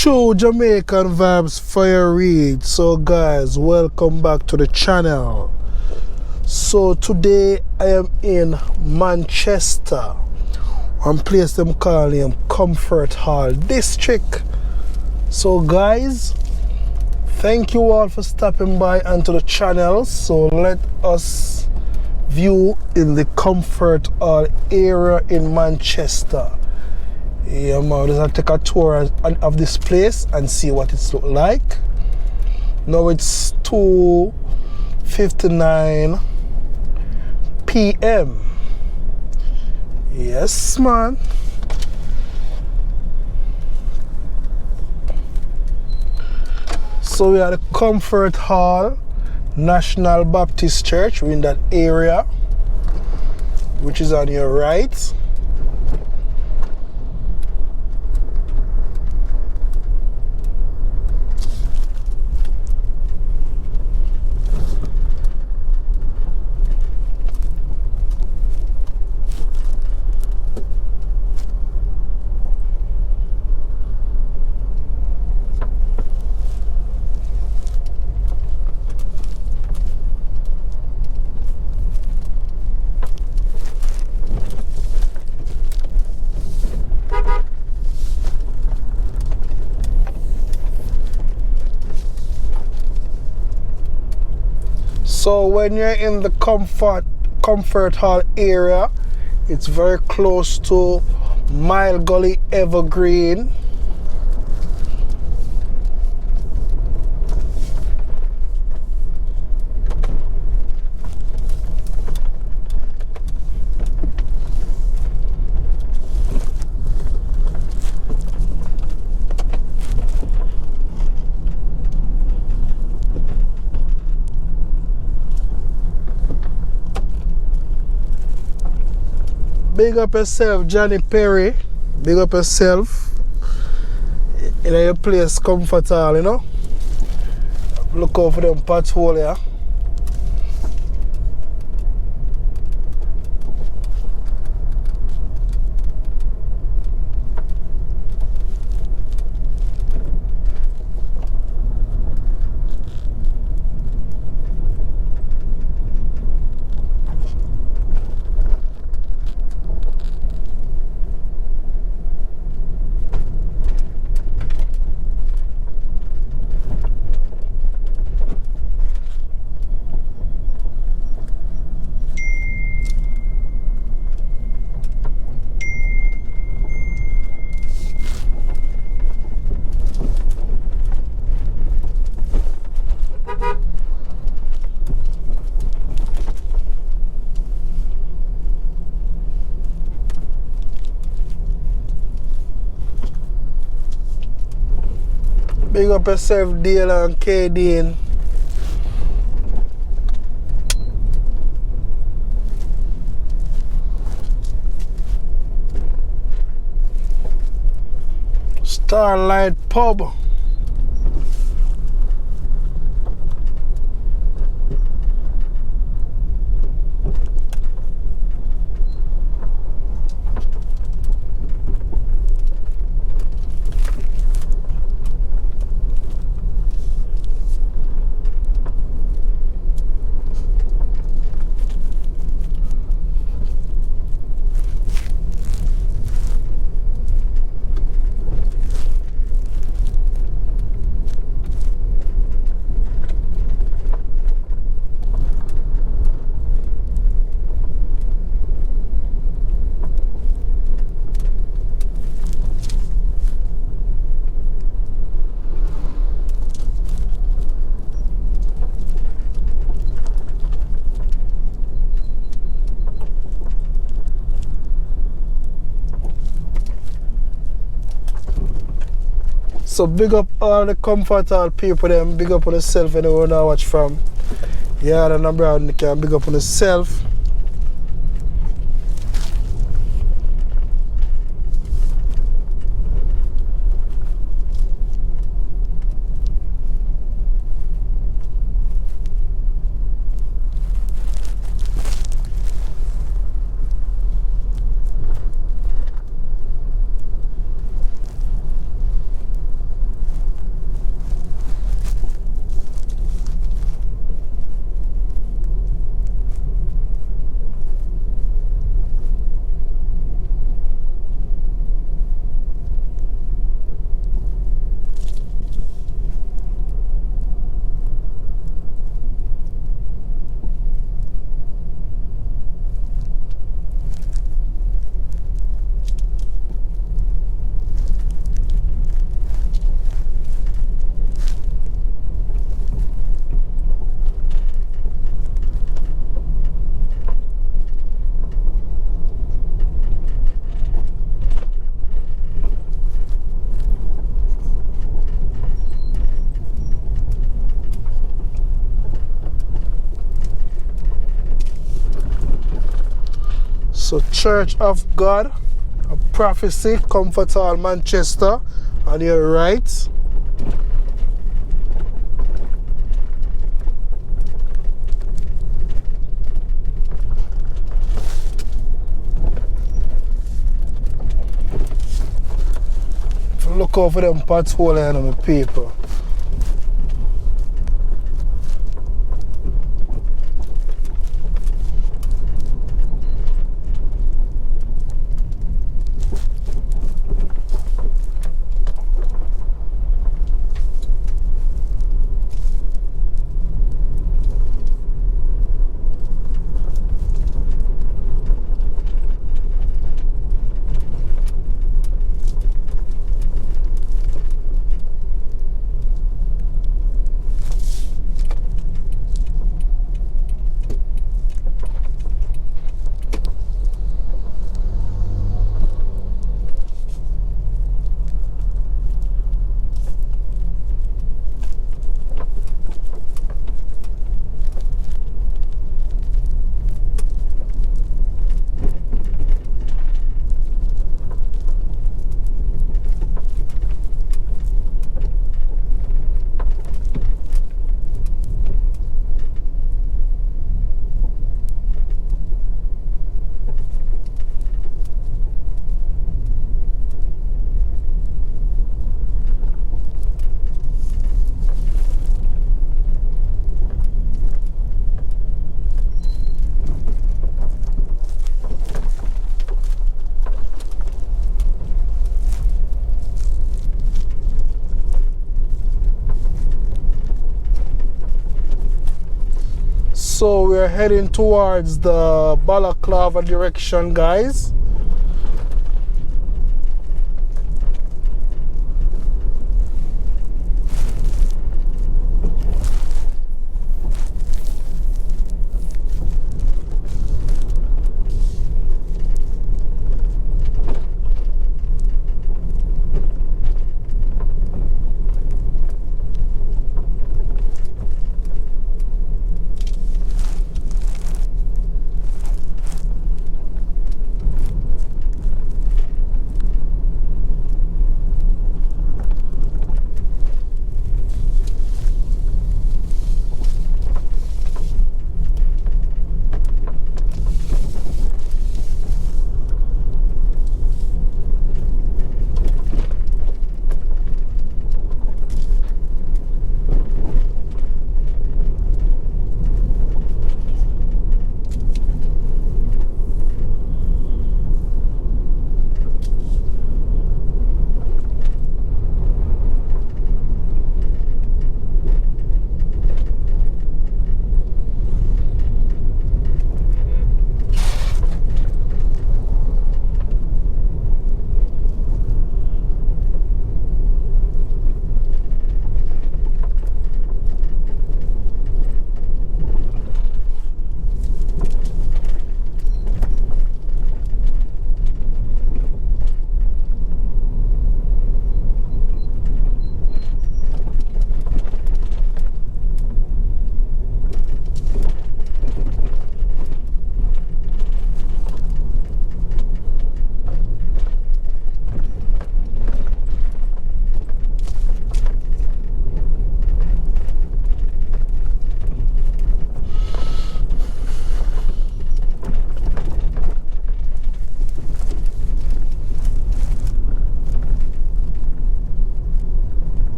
True Jamaican vibes fire read. So guys, welcome back to the channel. So today I am in Manchester, one place them call him Comfort Hall District. So guys, thank you all for stopping by onto the channel. So let us view in the Comfort Hall area in Manchester. Yeah man, let's take a tour of this place and see what it's look like. Now it's 2:59 p.m. Yes man. So we are the Comfort Hall National Baptist Church. We're in that area, which is on your right. So when you're in the Comfort Hall area, it's very close to Mile Gully Evergreen. Big up yourself, Johnny Perry. Big up yourself. In your place, Comfort Hall, you know. Look out for them pothole here. Big up yourself, Dale and Kadeen. Starlight Pub. So big up all the Comfort Hall people them, big up on yourself and everyone I watch from. Yeah, and Brown, you can big up on yourself. So Church of God, a prophecy, Comfort Hall, Manchester, on your right. Look over them pothole and my people. So we're heading towards the Balaclava direction, guys.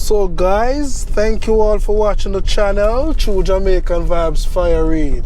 So guys, thank you all for watching the channel. True Jamaican Vibes Fire Reid.